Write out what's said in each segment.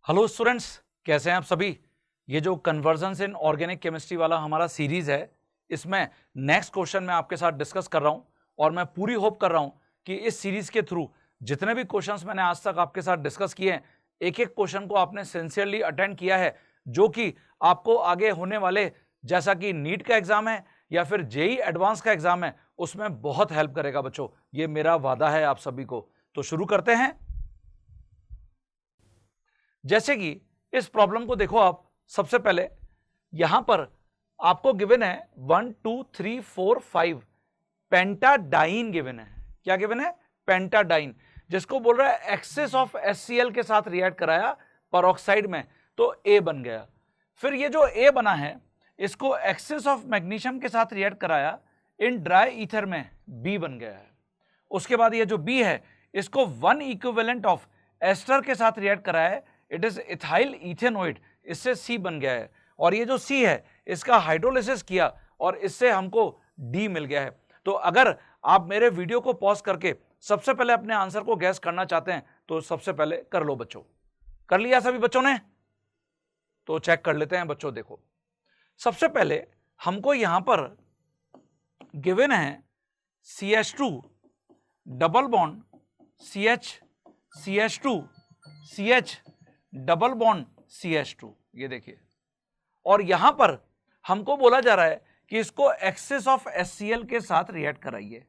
Hello students, कैसे हैं आप सभी। ये जो कन्वर्जन्स इन ऑर्गेनिक केमिस्ट्री वाला हमारा सीरीज है, इसमें नेक्स्ट क्वेश्चन मैं आपके साथ डिस्कस कर रहा हूं और मैं पूरी होप कर रहा हूं कि इस सीरीज के थ्रू जितने भी क्वेश्चंस मैंने आज तक आपके साथ डिस्कस किए हैं, एक एक क्वेश्चन को आपने सिंसियरली अटेंड किया है, जो कि आपको आगे होने वाले, जैसा कि नीट का एग्जाम है या फिर जेई एडवांस का एग्जाम है, उसमें बहुत हेल्प करेगा बच्चों। ये मेरा वादा है आप सभी को। तो शुरू करते हैं। जैसे कि इस प्रॉब्लम को देखो आप, सबसे पहले यहां पर आपको गिवन है 1 2 3 4 5 पेंटाडाइन गिवन है। क्या गिवन है? पेंटाडाइन, जिसको बोल रहा है एक्सेस ऑफ HCl के साथ रिएक्ट कराया पेरोक्साइड में तो A बन गया। फिर ये जो A बना है, इसको एक्सेस ऑफ मैग्नीशियम के साथ रिएक्ट कराया इन ड्राई ईथर में B बन गया है। उसके बाद ये जो B है, इसको 1 इक्विवेलेंट ऑफ एस्टर के साथ रिएक्ट कराया है, इट इज इथाइल इथेनोइड, इससे C बन गया है। और ये जो C है, इसका हाइड्रोलिसिस किया और इससे हमको D मिल गया है। तो अगर आप मेरे वीडियो को पॉज करके सबसे पहले अपने आंसर को गैस करना चाहते हैं तो सबसे पहले कर लो बच्चों। कर लिया सभी बच्चों ने? तो चेक कर लेते हैं बच्चों। देखो, सबसे पहले हमको यहां पर गिवन है CH2 double bond CH, CH2 CH double bond CH2, ये देखिए। और यहां पर हमको बोला जा रहा है कि इसको एक्सेस ऑफ HCl के साथ रिएक्ट कराइए।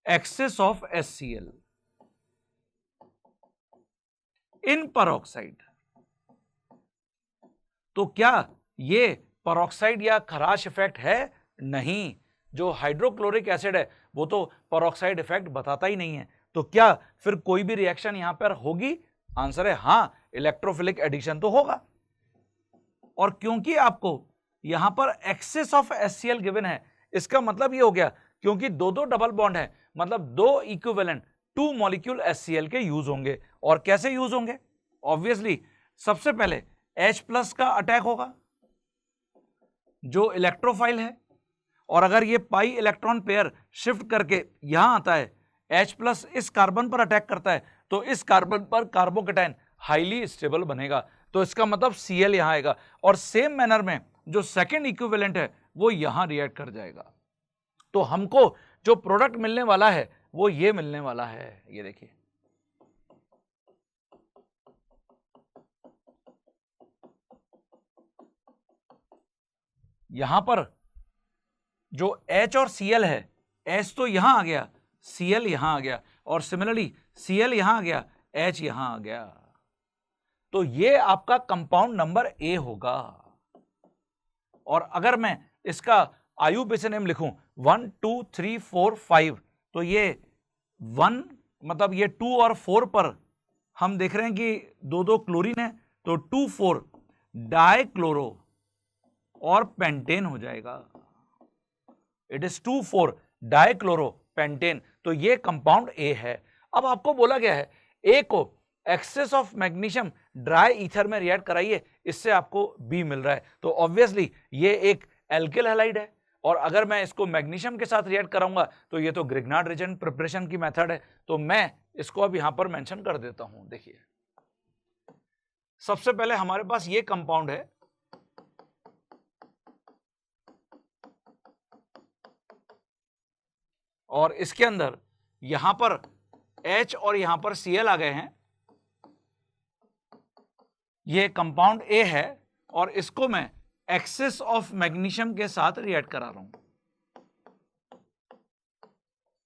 Excess of HCl in peroxide. तो क्या ये पेरोक्साइड या खराश इफेक्ट है? नहीं। जो हाइड्रोक्लोरिक एसिड है वो तो पेरोक्साइड इफेक्ट बताता ही नहीं है। तो क्या फिर कोई भी रिएक्शन यहां पर होगी? आंसर है हां, इलेक्ट्रोफिलिक एडिशन तो होगा। और क्योंकि आपको यहां पर एक्सेस ऑफ HCl गिवन है, इसका मतलब ये हो गया क्योंकि दो दो डबल बॉन्ड है, मतलब दो इक्विवेलेंट 2 मॉलिक्यूल HCl के यूज होंगे। और कैसे यूज होंगे? ऑब्वियसली सबसे पहले H+ का अटैक होगा जो इलेक्ट्रोफाइल है, और अगर ये पाई इलेक्ट्रॉन पेयर शिफ्ट करके यहां आता है, H+ इस कार्बन पर अटैक करता है, तो इस कार्बन पर कार्बोकेटाइन हाईली स्टेबल बनेगा। तो इसका मतलब Cl यहां आएगा और सेम मैनर में जो सेकंड इक्विवेलेंट है वो यहां रिएक्ट कर जाएगा। तो हमको जो प्रोडक्ट मिलने वाला है वो ये मिलने वाला है। ये देखिए, यहां पर जो H और Cl है, H तो यहां आ गया, Cl यहां आ गया, और सिमिलरली Cl यहां आ गया, H यहां आ गया। तो ये आपका कंपाउंड नंबर A होगा। और अगर मैं इसका IUPAC लिखूं 1 2 3 4 5, तो ये 1 मतलब ये 2 और 4 पर हम देख रहे हैं कि दो दो क्लोरीन है, तो 2 4 डाइक्लोरो और पेंटेन हो जाएगा। It is 2 4 dichloro pentane. तो ये कंपाउंड A है। अब आपको बोला गया है A को excess of magnesium dry ether में रिएक्ट कराइए, इससे आपको B मिल रहा है। तो ऑब्वियसली ये एक एल्किल हैलाइड है, और अगर मैं इसको मैग्नीशियम के साथ रिएक्ट कराऊंगा तो ये तो ग्रिग्नार्ड रिएजेंट प्रिपरेशन की मेथड है। तो मैं इसको अब यहां पर मेंशन कर देता हूं। देखिए, सबसे पहले हमारे पास ये कंपाउंड है, और इसके अंदर यहां पर H और यहां पर Cl आ गए हैं। ये कंपाउंड A है और इसको मैं एक्सेस ऑफ मैग्नीशियम के साथ रिएक्ट करा रहा हूं,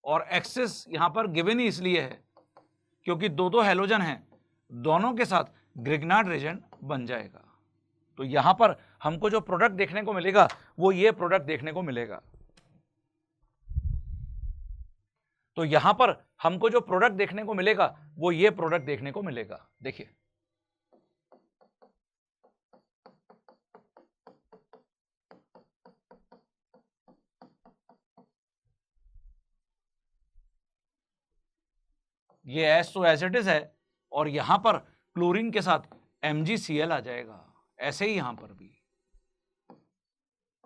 और एक्सेस यहां पर गिवन ही इसलिए है क्योंकि दो दो हैलोजन हैं, दोनों के साथ ग्रिग्नार्ड रिएजेंट बन जाएगा। तो यहां पर हमको जो प्रोडक्ट देखने को मिलेगा वो ये प्रोडक्ट देखने को मिलेगा। तो यहां पर हमको जो प्रोडक्ट देखने को मिलेगा वो ये प्रोडक्ट देखने को मिलेगा। देखिए, ये H तो एज इट इज है, और यहां पर क्लोरीन के साथ MgCl आ जाएगा, ऐसे ही यहां पर भी,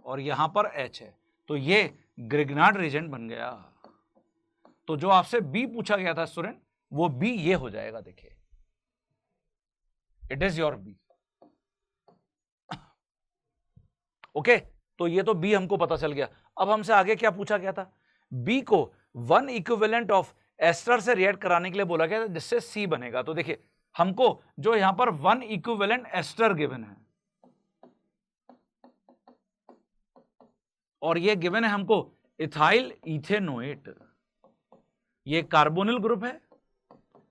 और यहां पर H है। तो ये ग्रिग्नार्ड रिएजेंट बन गया। तो जो आपसे बी पूछा गया था स्टूडेंट, वो बी ये हो जाएगा। देखिए, it is your B. Okay, तो ये तो बी हमको पता चल गया। अब हमसे आगे क्या पूछा गया था? बी को वन इक्विवेलेंट ऑफ एस्टर से रिएक्ट कराने के लिए बोला गया था, जिससे सी बनेगा। तो देखिए हमको जो यहां पर वन इक्विवेलेंट एस्टर गिवन है, और ये गिवन है हमको इथाइल इथेनोएट, ये कार्बोनिल ग्रुप है,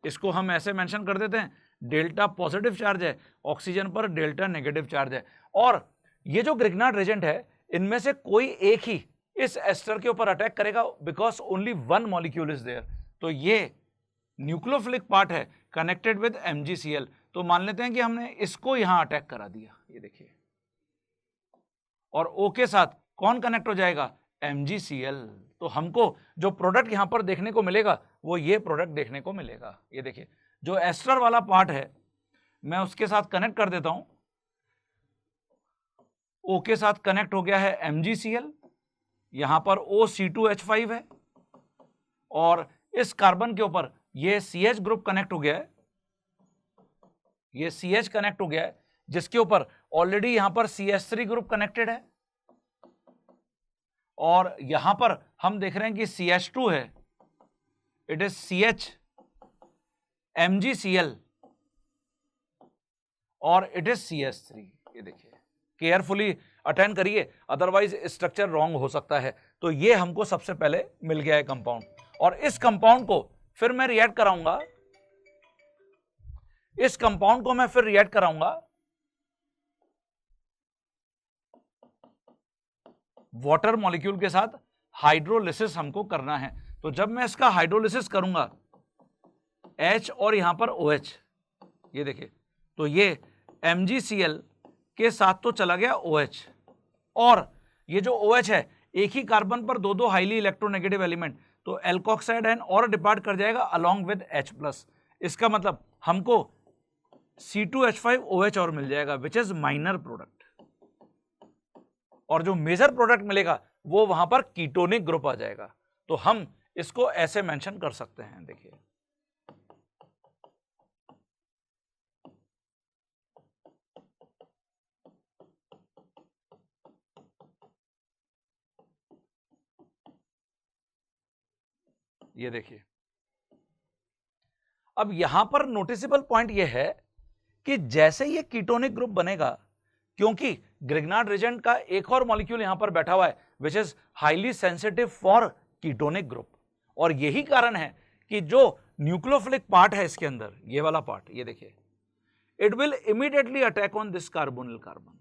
इसको हम ऐसे मेंशन कर देते हैं, डेल्टा पॉजिटिव चार्ज है, ऑक्सीजन पर डेल्टा नेगेटिव चार्ज है। और ये जो ग्रिग्नार्ड रेजेंट है, इनमें से कोई एक ही इस एस्टर के ऊपर अटैक करेगा, because only one molecule is there. तो ये न्यूक्लियोफिलिक पार्ट है कनेक्टेड विद MgCl। तो मान लेते हैं कि हमने इसको यहां अटैक करा दिया, ये देखिए, और O के साथ कौन कनेक्ट हो जाएगा? MgCl। तो हमको जो प्रोडक्ट यहां पर देखने को मिलेगा वो ये प्रोडक्ट देखने को मिलेगा। ये देखिए जो एस्टर वाला पार्ट है मैं उसके साथ कनेक्ट कर देता हूं, O के साथ कनेक्ट हो गया है MgCl, यहां पर OC2H5 है, और इस कार्बन के ऊपर ये CH ग्रुप कनेक्ट हो गया है, ये CH कनेक्ट हो गया है, जिसके ऊपर ऑलरेडी यहां पर CH3 ग्रुप कनेक्टेड है, और यहां पर हम देख रहे हैं कि CH2 है, इट इज CH MgCl और इट इज CH3। ये देखिए, केयरफुली अटेंड करिए, अदरवाइज स्ट्रक्चर रॉन्ग हो सकता है। तो ये हमको सबसे पहले मिल गया है कंपाउंड, और इस कंपाउंड को फिर मैं रिएक्ट कराऊंगा, इस कंपाउंड को मैं फिर रिएक्ट कराऊंगा वाटर मॉलिक्यूल के साथ। हाइड्रोलिसिस हमको करना है, तो जब मैं इसका हाइड्रोलिसिस करूंगा H और यहां पर OH, ये देखिए, तो ये MgCl के साथ तो चला गया OH, और ये जो OH है एक ही कार्बन पर दो दो हाईली इलेक्ट्रोनेगेटिव एलिमेंट, तो एल्कोक्साइड आयन और डिपार्ट कर जाएगा अलोंग विद H+। इसका मतलब हमको C2H5OH और मिल जाएगा, विच इज माइनर प्रोडक्ट, और जो मेजर प्रोडक्ट मिलेगा वो वहां पर कीटोनिक ग्रुप आ जाएगा। तो हम इसको ऐसे मेंशन कर सकते हैं, देखिए ये देखिए। अब यहां पर नोटिसेबल पॉइंट यह है कि जैसे ये कीटोनिक ग्रुप बनेगा, क्योंकि ग्रिग्नार्ड रेजेंट का एक और मॉलिक्यूल यहां पर बैठा हुआ है which is highly sensitive for ketonic group, और यही कारण है कि जो न्यूक्लियोफिलिक पार्ट है इसके अंदर, ये वाला पार्ट, ये देखिए, it will immediately attack on this carbonyl carbon,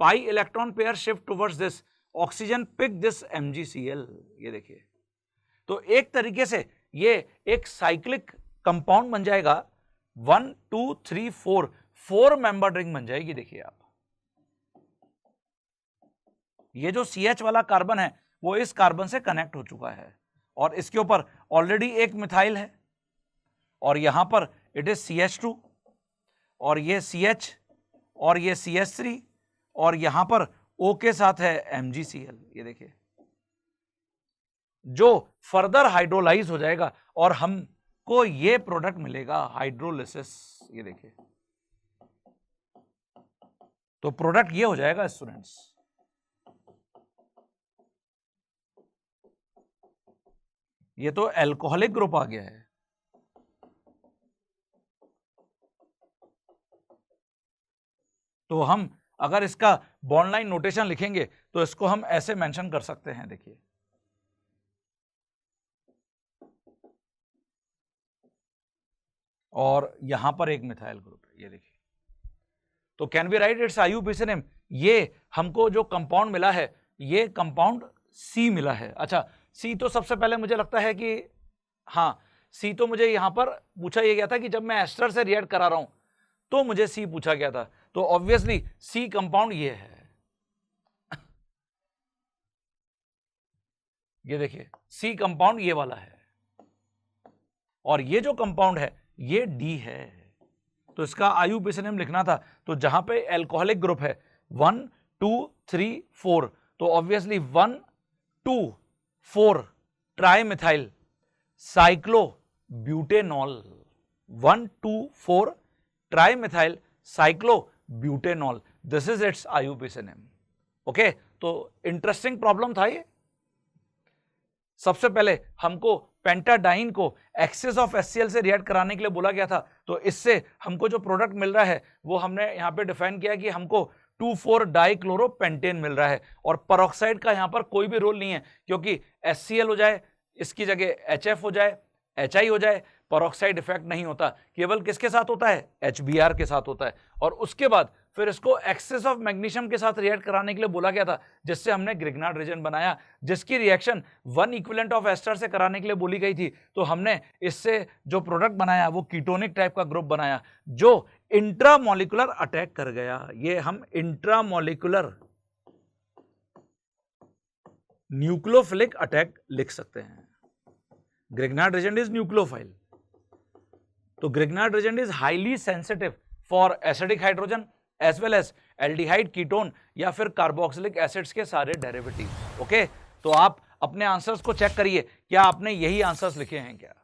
pi electron pair shift towards this, oxygen pick this MgCl। ये देखिए, तो एक तरीके से ये एक साइक्लिक कंपाउंड बन जाएगा, 1 2 3 4 4 मेंबर रिंग बन जाएगी। देखिए आप, ये जो CH वाला कार्बन है वो इस कार्बन से कनेक्ट हो चुका है, और इसके ऊपर ऑलरेडी एक मिथाइल है, और यहां पर इट इज CH2, और ये CH, और ये CH3, और यहां पर O के साथ है MgCl। ये देखिए, जो फर्दर हाइड्रोलाइज हो जाएगा और हमको ये प्रोडक्ट मिलेगा हाइड्रोलिसिस। ये देखिए, तो प्रोडक्ट ये हो जाएगा स्टूडेंट्स, ये तो एल्कोहलिक ग्रुप आ गया है। तो हम अगर इसका बॉन्ड लाइन नोटेशन लिखेंगे तो इसको हम ऐसे मेंशन कर सकते हैं, देखिए, और यहां पर एक मिथाइल ग्रुप है, ये देखिए। तो can be right it's IUPAC। ये हमको जो कंपाउंड मिला है ये कंपाउंड C मिला है। अच्छा, C तो सबसे पहले मुझे लगता है कि हाँ, C तो मुझे यहां पर पूछा यह गया था कि जब मैं एस्टर से रिएक्ट करा रहा हूं तो मुझे C पूछा गया था, तो ऑब्वियसली C कंपाउंड ये है। ये देखिए, C कंपाउंड ये वाला है, और ये जो कंपाउंड है ये D है। तो इसका IUPAC लिखना था, तो जहां पे एल्कोहलिक ग्रुप है 1 2 3 4, तो obviously 1 2 4 trimethyl cyclobutanol, 1 2 4 trimethyl cyclobutanol, this is its IUPAC name. Okay, तो इंटरेस्टिंग प्रॉब्लम था ये। सबसे पहले हमको पेंटाडाइन को एक्सेस ऑफ HCl से रिएक्ट कराने के लिए बोला गया था, तो इससे हमको जो प्रोडक्ट मिल रहा है वो हमने यहाँ पे डिफाइन किया कि हमको 2,4-डाइक्लोरोपेंटेन मिल रहा है, और पेरोक्साइड का यहाँ पर कोई भी रोल नहीं है, क्योंकि HCl हो जाए, इसकी जगह HF हो जाए, HI हो जाए, पेरोक्साइड इफेक्ट नहीं होता, केवल किसके साथ होता है, HBr के साथ होता है। और उसके बाद फिर इसको एक्सेस ऑफ मैग्नीशियम के साथ रिएक्ट कराने के लिए बोला गया था, जिससे हमने ग्रिग्नार्ड रीजन बनाया, जिसकी रिएक्शन 1 इक्विवेलेंट ऑफ एस्टर से कराने के लिए बोली गई थी। तो हमने इससे जो प्रोडक्ट बनाया वो कीटोनिक टाइप का ग्रुप बनाया, जो इंट्रामोलिकुलर अटैक कर गया। ये हम इंट्रामोलिकुलर न्यूक्लियोफिलिक अटैक लिख सकते हैं। ग्रिग्नार्ड रीजन इज न्यूक्लियोफाइल, तो Grignard reagent is highly sensitive for acidic hydrogen as well as aldehyde, ketone या फिर कार्बोक्सिलिक एसिड्स के सारे डेरिवेटिव। ओके, तो आप अपने आंसर्स को चेक करिए, क्या आपने यही आंसर्स लिखे हैं क्या।